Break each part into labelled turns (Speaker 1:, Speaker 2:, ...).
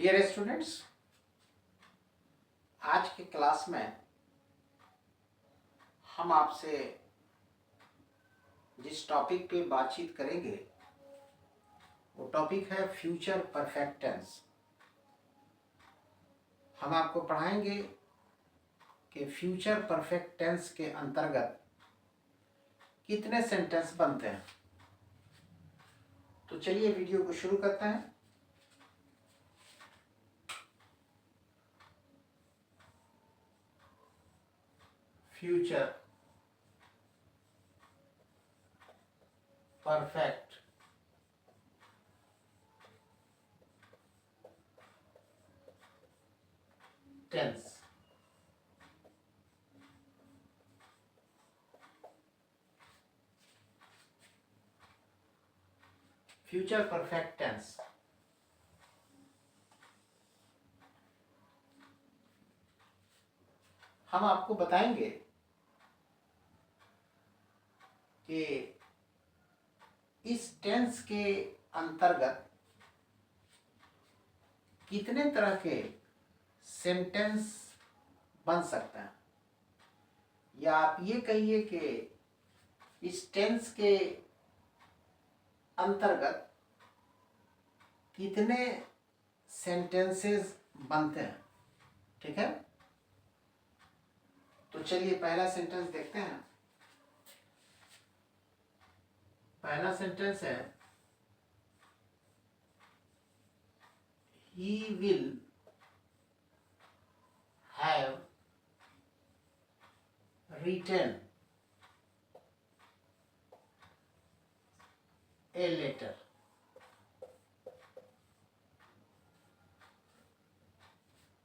Speaker 1: Dear students, आज के class में हम आपसे जिस टॉपिक पे बातचीत करेंगे वो टॉपिक है फ्यूचर परफेक्ट टेंस। हम आपको पढ़ाएंगे कि फ्यूचर परफेक्ट टेंस के अंतर्गत कितने सेंटेंस बनते हैं। तो चलिए वीडियो को शुरू करते हैं। Future perfect tense. Future perfect tense हम आपको बताएंगे कि इस टेंस के अंतर्गत कितने तरह के सेंटेंस बन सकते हैं, या आप ये कहिए कि इस टेंस के अंतर्गत कितने सेंटेंसेस बनते हैं। ठीक है, तो चलिए पहला सेंटेंस देखते हैं। पहला सेंटेंस है he will have written a letter.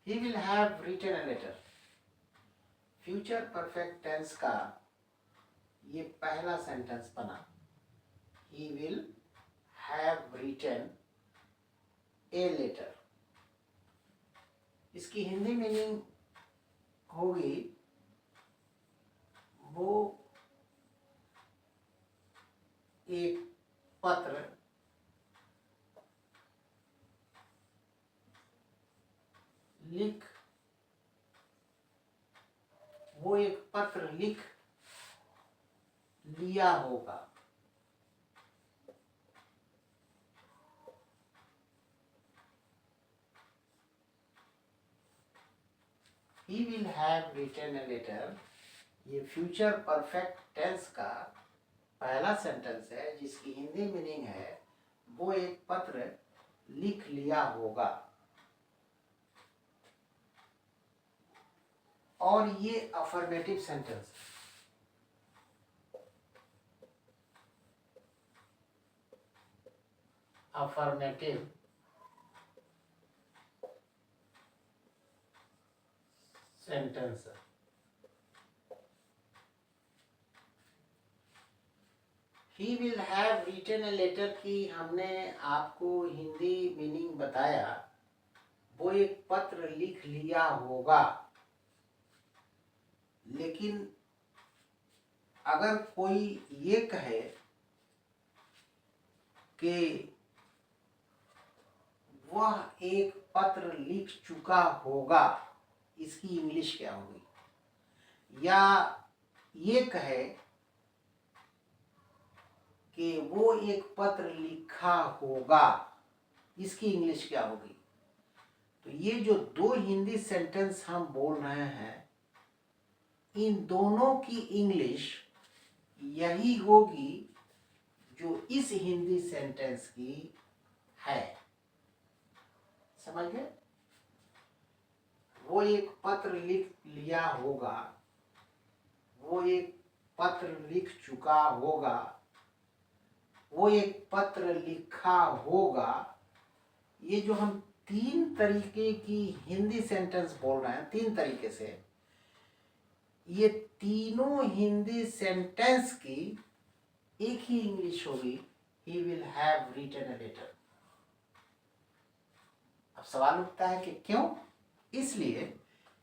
Speaker 1: He will have written a letter. Future perfect tense का ये पहला सेंटेंस बना। He will have written a letter. इसकी हिंदी मीनिंग होगी वो एक पत्र लिख लिया होगा। He will have written a letter। ये फ्यूचर परफेक्ट टेंस का पहला सेंटेंस है जिसकी हिंदी मीनिंग है वो एक पत्र लिख लिया होगा। और ये affirmative sentence, affirmative sentence. He will have written a letter की हमने आपको हिंदी मीनिंग बताया, वो एक पत्र लिख लिया होगा। लेकिन अगर कोई ये कहे कि वह एक पत्र लिख चुका होगा, इसकी इंग्लिश क्या होगी? या ये कहे कि वो एक पत्र लिखा होगा, इसकी इंग्लिश क्या होगी? तो ये जो दो हिंदी सेंटेंस हम बोल रहे हैं, इन दोनों की इंग्लिश यही होगी जो इस हिंदी सेंटेंस की है। समझ गए? वो एक पत्र लिख लिया होगा, वो एक पत्र लिख चुका होगा, वो एक पत्र लिखा होगा। ये जो हम तीन तरीके की हिंदी सेंटेंस बोल रहे हैं, तीन तरीके से, ये तीनों हिंदी सेंटेंस की एक ही इंग्लिश होगी, he will have written a letter। अब सवाल उठता है कि क्यों? इसलिए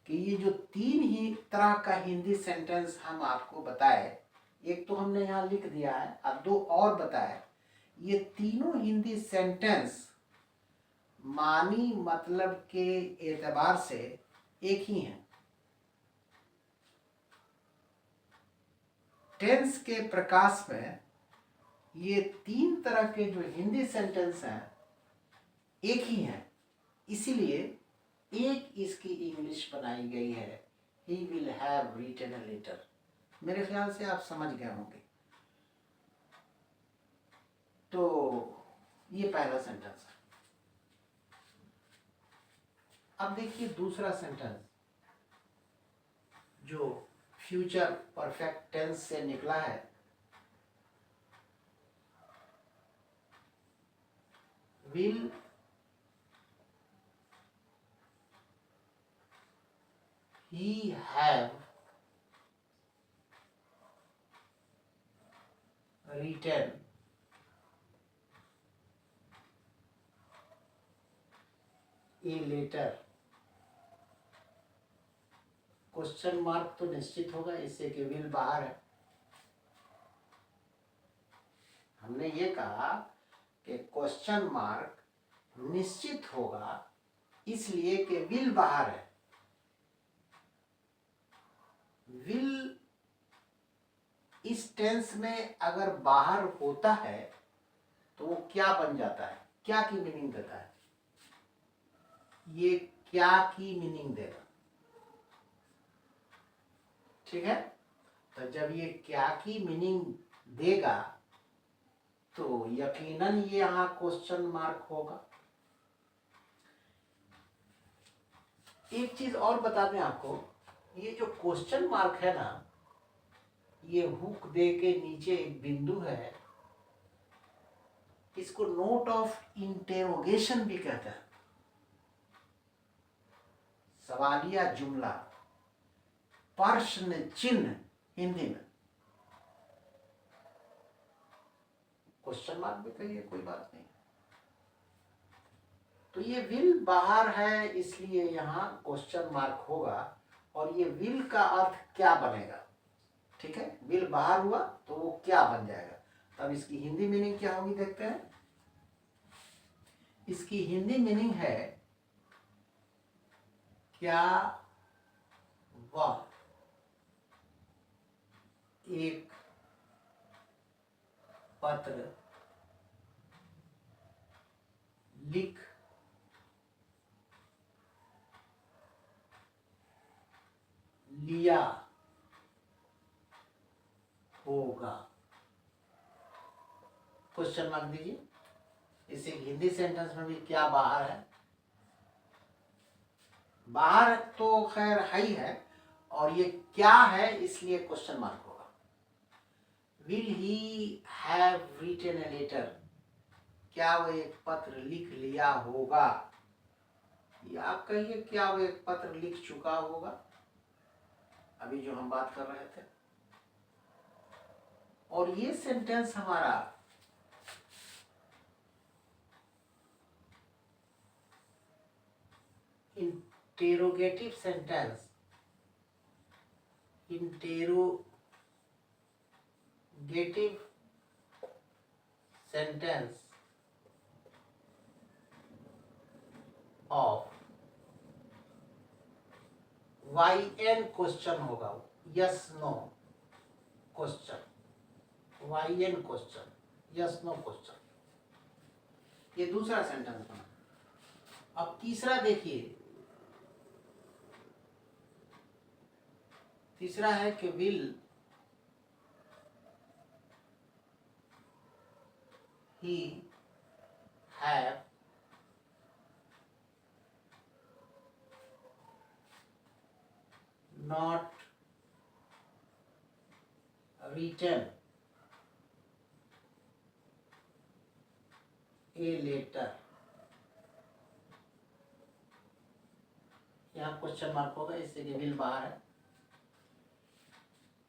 Speaker 1: कि ये जो तीन ही तरह का हिंदी सेंटेंस हम आपको बताए, एक तो हमने यहाँ लिख दिया है, अब दो और बताए। ये तीनों हिंदी सेंटेंस मानी मतलब के एतबार से एक ही हैं। टेंस के प्रकाश में ये तीन तरह के जो हिंदी सेंटेंस हैं एक ही हैं, इसीलिए एक इसकी इंग्लिश बनाई गई है, he will have written a letter. मेरे ख्याल से आप समझ गए होंगे। तो ये पहला सेंटेंस है। अब देखिए दूसरा सेंटेंस जो फ्यूचर परफेक्ट टेंस से निकला है। Will he have written a letter। Question mark तो निश्चित होगा, इससे कि विल बाहर है। हमने ये कहा कि क्वेश्चन मार्क निश्चित होगा इसलिए कि विल बाहर है। विल इस टेंस में अगर बाहर होता है तो वो क्या बन जाता है, क्या की मीनिंग देता है? ये क्या की मीनिंग देगा, ठीक है। तो जब ये क्या की मीनिंग देगा तो यकीनन ये यहां क्वेश्चन मार्क होगा। एक चीज और बता दें आपको, ये जो क्वेश्चन मार्क है ना, ये हुक दे के नीचे एक बिंदु है, इसको नोट ऑफ इंटेरोगेशन भी कहते हैं। सवालिया जुमला, प्रश्न चिन्ह हिंदी में, क्वेश्चन मार्क भी कहिए, कोई बात नहीं। तो ये विल बाहर है इसलिए यहाँ क्वेश्चन मार्क होगा। और ये विल का अर्थ क्या बनेगा, ठीक है। विल बाहर हुआ तो वो क्या बन जाएगा, तब इसकी हिंदी मीनिंग क्या होगी देखते हैं। इसकी हिंदी मीनिंग है क्या वह एक पत्र लिख लिया होगा। क्वेश्चन मार्क दीजिए। इसे हिंदी सेंटेंस में भी क्या बाहर है, बाहर तो खैर है ही है, और ये क्या है इसलिए क्वेश्चन मार्क होगा। Will he have written a letter, क्या वो एक पत्र लिख लिया होगा, या आप कहिए क्या वो एक पत्र लिख चुका होगा, अभी जो हम बात कर रहे थे। और ये सेंटेंस हमारा interrogative sentence, interrogative sentence of YN question होगा, yes no question, YN question, yes no question. ये दूसरा सेंटेंस बना। अब तीसरा देखिए, तीसरा है कि will he have not written a letter। यहाँ क्वेश्चन मार्क होगा इससे कि विल बाहर है।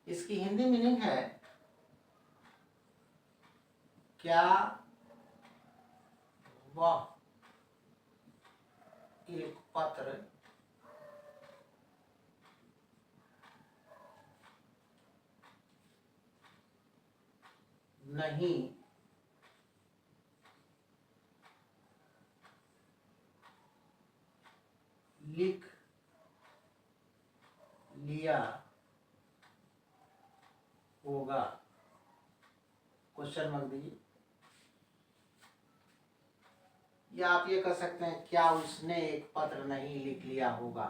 Speaker 1: इसकी हिंदी मीनिंग है क्या वह एक पत्र नहीं लिख लिया होगा, क्वेश्चन मार्क दीजिए। या आप ये कह सकते हैं क्या उसने एक पत्र नहीं लिख लिया होगा,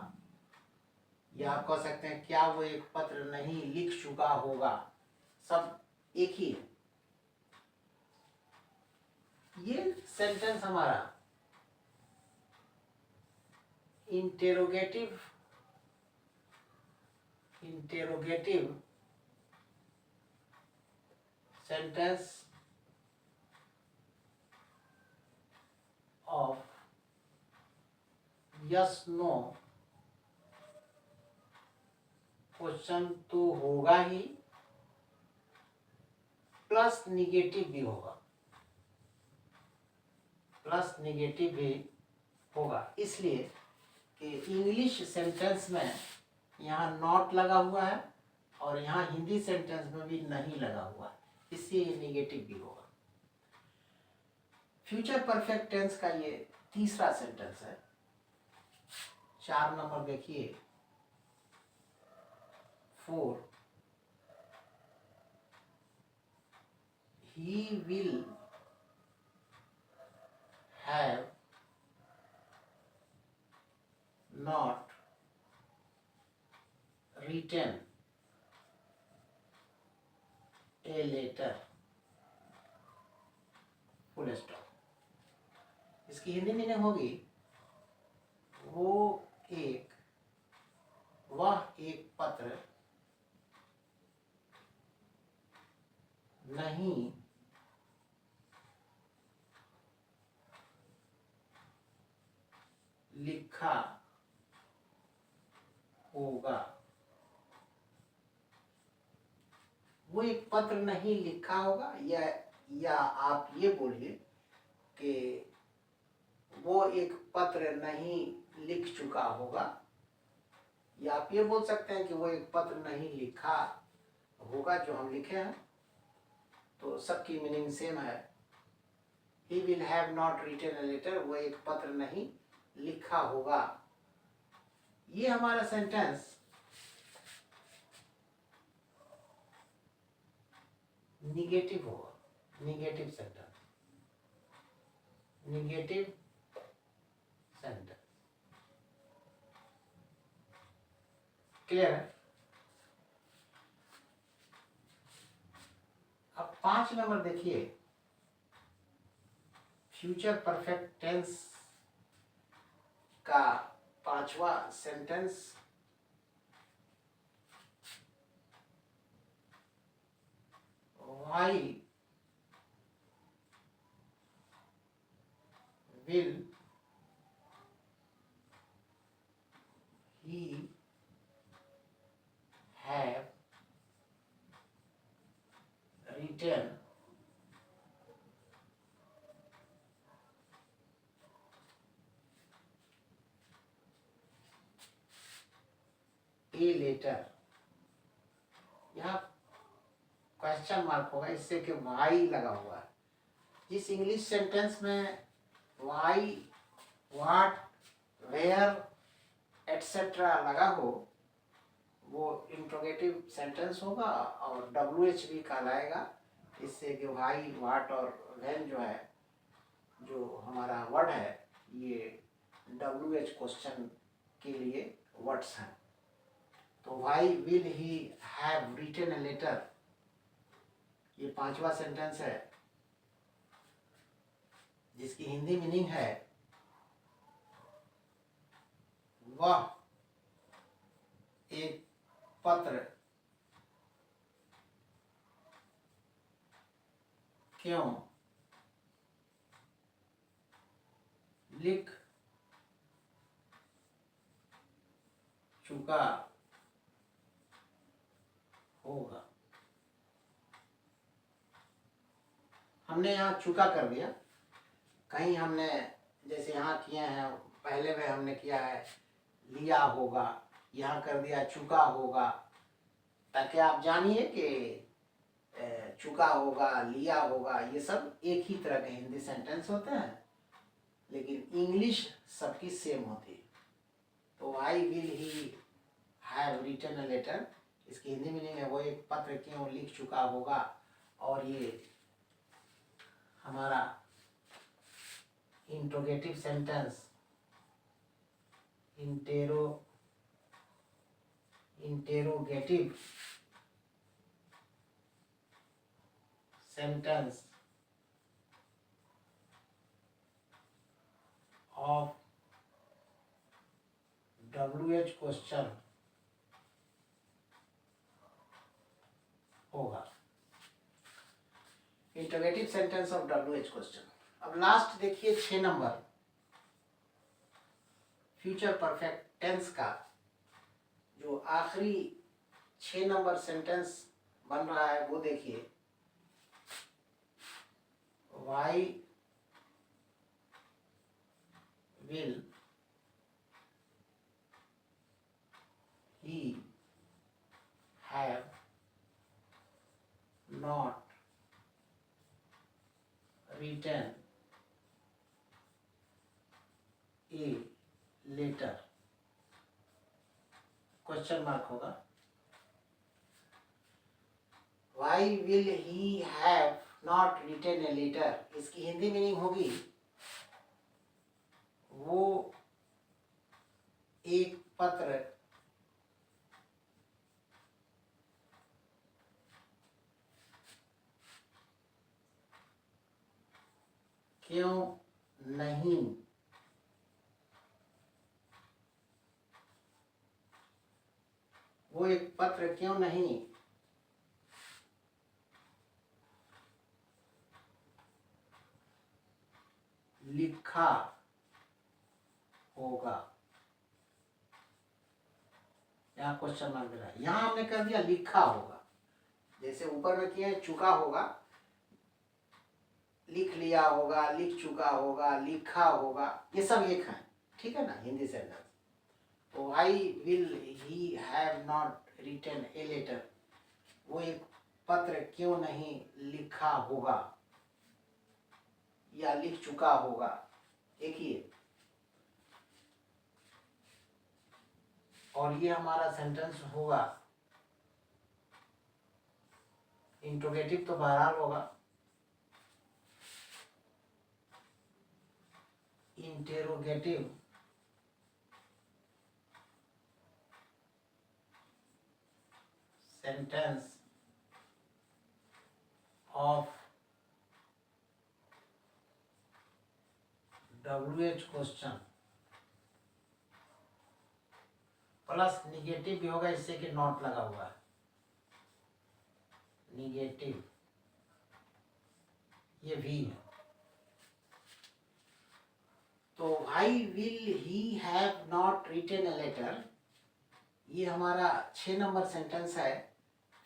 Speaker 1: या आप कह सकते हैं क्या वो एक पत्र नहीं लिख चुका होगा, सब एक ही है। ये सेंटेंस हमारा interrogative sentence of yes no question तो होगा ही, प्लस निगेटिव भी होगा, प्लस निगेटिव भी होगा। इसलिए कि इंग्लिश सेंटेंस में यहाँ नॉट लगा हुआ है और यहाँ हिंदी सेंटेंस में भी नहीं लगा हुआ है, इसलिए निगेटिव भी होगा। फ्यूचर परफेक्ट टेंस का ये तीसरा सेंटेंस है। 4 नंबर देखिए, 4 he will have not written a letter, full stop. इसकी हिंदी मीनिंग होगी वह एक पत्र नहीं लिखा होगा। वो एक पत्र नहीं लिखा होगा, या आप ये बोलिए कि वो एक पत्र नहीं लिख चुका होगा, या आप ये बोल सकते हैं कि वो एक पत्र नहीं लिखा होगा जो हम लिखे हैं। तो सबकी मीनिंग सेम है। He will have not written a letter, वो एक पत्र नहीं लिखा होगा। ये हमारा सेंटेंस निगेटिव होगा, negative sentence, negative sentence. Clear है? अब 5 नंबर देखिए, फ्यूचर परफेक्ट टेंस का 5वां sentence why will he have written a letter। यहाँ क्वेश्चन मार्क होगा, इससे कि वाई लगा हुआ है। जिस इंग्लिश सेंटेंस में वाई, व्हाट, वेयर एटसेट्रा लगा हो वो इंट्रोगेटिव सेंटेंस होगा और WH भी कहलाएगा। इससे कि वाई, व्हाट और व्हेन जो है, जो हमारा वर्ड है, ये WH क्वेश्चन के लिए वर्ड्स हैं। तो why will he have written a letter, ये 5वां सेंटेंस है, जिसकी हिंदी मीनिंग है वह एक पत्र क्यों लिख चुका होगा। हमने यहाँ चुका कर दिया, कहीं हमने जैसे यहाँ किए हैं, पहले में हमने किया है लिया होगा, यहाँ कर दिया चुका होगा, ताकि आप जानिए कि चुका होगा, लिया होगा, ये सब एक ही तरह के हिंदी सेंटेंस होते हैं, लेकिन इंग्लिश सबकी सेम होती है। तो why will he have written a letter, इसकी हिंदी मीनिंग है वो एक पत्र क्यों लिख चुका होगा। और ये हमारा interrogative sentence interrogative sentence of WH question होगा। Interrogative sentence of WH question. अब लास्ट देखिए 6 नंबर फ्यूचर परफेक्ट टेंस का जो आखिरी 6 नंबर सेंटेंस बन रहा है वो देखिए। Why will he have not written a letter, question mark होगा। Why will he have not written a letter, इसकी हिंदी मीनिंग होगी वो एक पत्र क्यों नहीं वो एक पत्र क्यों नहीं लिखा होगा। यहाँ क्वेश्चन मार्क दे रहा है, यहाँ हमने कर दिया लिखा होगा, जैसे ऊपर में किया है चुका होगा, लिख लिया होगा, लिख चुका होगा, लिखा होगा, ये सब एक है, ठीक है ना हिंदी सेंटेंस। तो why will he have not written a letter, वो एक पत्र क्यों नहीं लिखा होगा या लिख चुका होगा, एक ही है। और ये हमारा सेंटेंस होगा इंट्रोगेटिव, तो बहरहाल होगा interrogative sentence of WH question plus negative भी होगा, इससे कि नॉट लगा हुआ है, निगेटिव ये भी है। तो why will he have not written a letter, ये हमारा 6 नंबर सेंटेंस है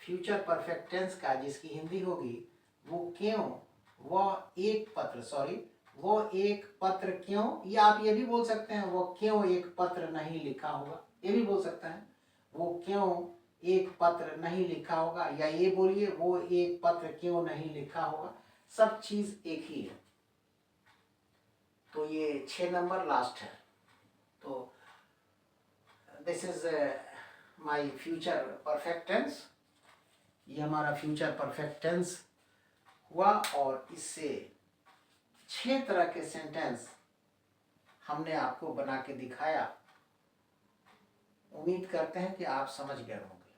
Speaker 1: फ्यूचर परफेक्ट टेंस का, जिसकी हिंदी होगी वो क्यों वह एक पत्र, सॉरी वो एक पत्र क्यों, या आप ये भी बोल सकते हैं वो क्यों एक पत्र नहीं लिखा होगा, ये भी बोल सकते हैं वो क्यों एक पत्र नहीं लिखा होगा, या ये बोलिए वो एक पत्र क्यों नहीं लिखा होगा, सब चीज एक ही है। तो ये 6 नंबर लास्ट है। तो this is my future perfect tense, ये हमारा फ्यूचर परफेक्ट टेंस हुआ, और इससे 6 तरह के सेंटेंस हमने आपको बना के दिखाया। उम्मीद करते हैं कि आप समझ गए होंगे,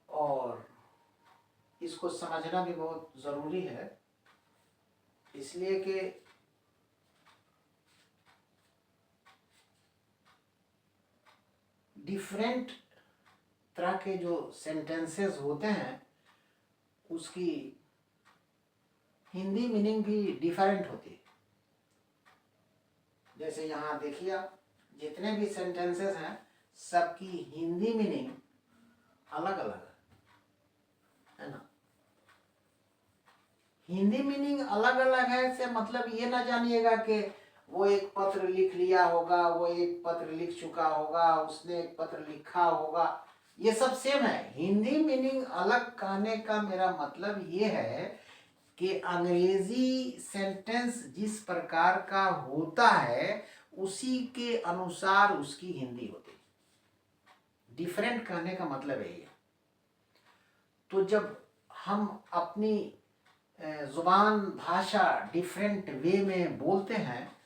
Speaker 1: और इसको समझना भी बहुत ज़रूरी है, इसलिए कि डिफरेंट तरह के जो सेंटेंसेस होते हैं उसकी हिंदी मीनिंग भी डिफरेंट होती है। जैसे यहाँ देखिए आप, जितने भी सेंटेंसेस हैं सबकी हिंदी मीनिंग अलग अलग है ना। हिंदी मीनिंग अलग अलग है से मतलब ये ना जानिएगा कि वो एक पत्र लिख लिया होगा, वो एक पत्र लिख चुका होगा, उसने एक पत्र लिखा होगा, ये सब सेम है। हिंदी मीनिंग अलग कहने का मेरा मतलब ये है कि अंग्रेजी सेंटेंस जिस प्रकार का होता है उसी के अनुसार उसकी हिंदी होती है। डिफरेंट कहने का मतलब यही है। तो जब हम अपनी जुबान भाषा डिफरेंट वे में बोलते हैं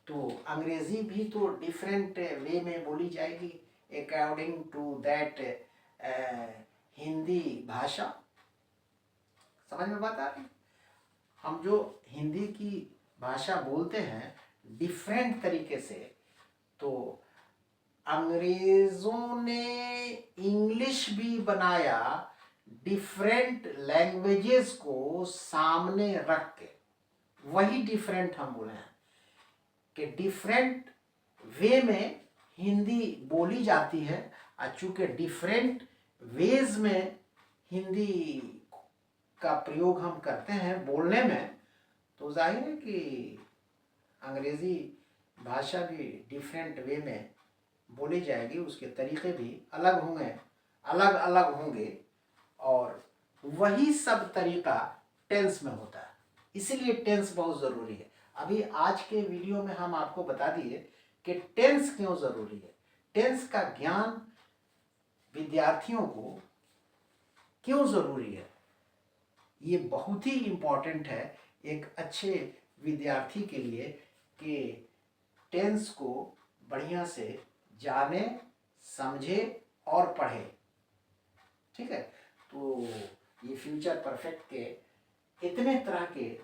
Speaker 1: तो अंग्रेजी भी तो डिफरेंट वे में बोली जाएगी अकॉर्डिंग टू दैट हिंदी भाषा। समझ में बात आ रही? हम जो हिंदी की भाषा बोलते हैं डिफरेंट तरीके से, तो अंग्रेजों ने इंग्लिश भी बनाया डिफरेंट लैंग्वेजेस को सामने रख के। वही डिफरेंट हम बोले हैं कि डिफरेंट वे में हिंदी बोली जाती है, और चूंकि डिफरेंट वेज में हिंदी का प्रयोग हम करते हैं बोलने में, तो जाहिर है कि अंग्रेजी भाषा भी डिफरेंट वे में बोली जाएगी, उसके तरीके भी अलग होंगे, अलग अलग होंगे, और वही सब तरीका टेंस में होता है। इसीलिए टेंस बहुत ज़रूरी है। अभी आज के वीडियो में हम आपको बता दिए कि टेंस क्यों ज़रूरी है, टेंस का ज्ञान विद्यार्थियों को क्यों ज़रूरी है। ये बहुत ही इम्पोर्टेंट है एक अच्छे विद्यार्थी के लिए कि टेंस को बढ़िया से जाने, समझे और पढ़े। ठीक है, तो ये फ्यूचर परफेक्ट के इतने तरह के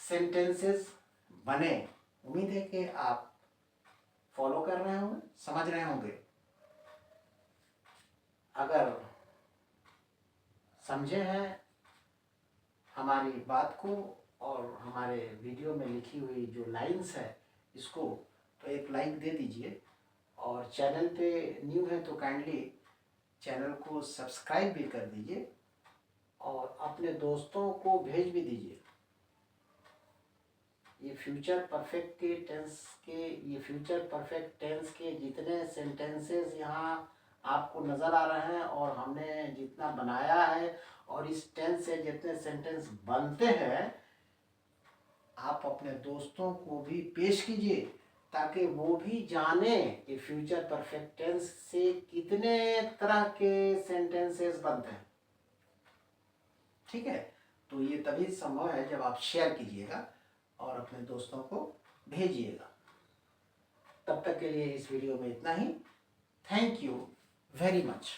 Speaker 1: सेंटेंसेस बने, उम्मीद है कि आप फॉलो कर रहे होंगे, समझ रहे होंगे। अगर समझे हैं हमारी बात को और हमारे वीडियो में लिखी हुई जो लाइंस है इसको, तो एक लाइक दे दीजिए, और चैनल पे न्यू है तो काइंडली चैनल को सब्सक्राइब भी कर दीजिए और अपने दोस्तों को भेज भी दीजिए। ये फ्यूचर परफेक्ट टेंस के जितने सेंटेंसेस यहाँ आपको नज़र आ रहे हैं और हमने जितना बनाया है और इस टेंस से जितने सेंटेंस बनते हैं, आप अपने दोस्तों को भी पेश कीजिए ताकि वो भी जाने कि फ्यूचर परफेक्ट टेंस से कितने तरह के सेंटेंसेस बनते हैं। ठीक है, तो ये तभी संभव है जब आप शेयर कीजिएगा और अपने दोस्तों को भेजिएगा। तब तक के लिए इस वीडियो में इतना ही। Thank you very much.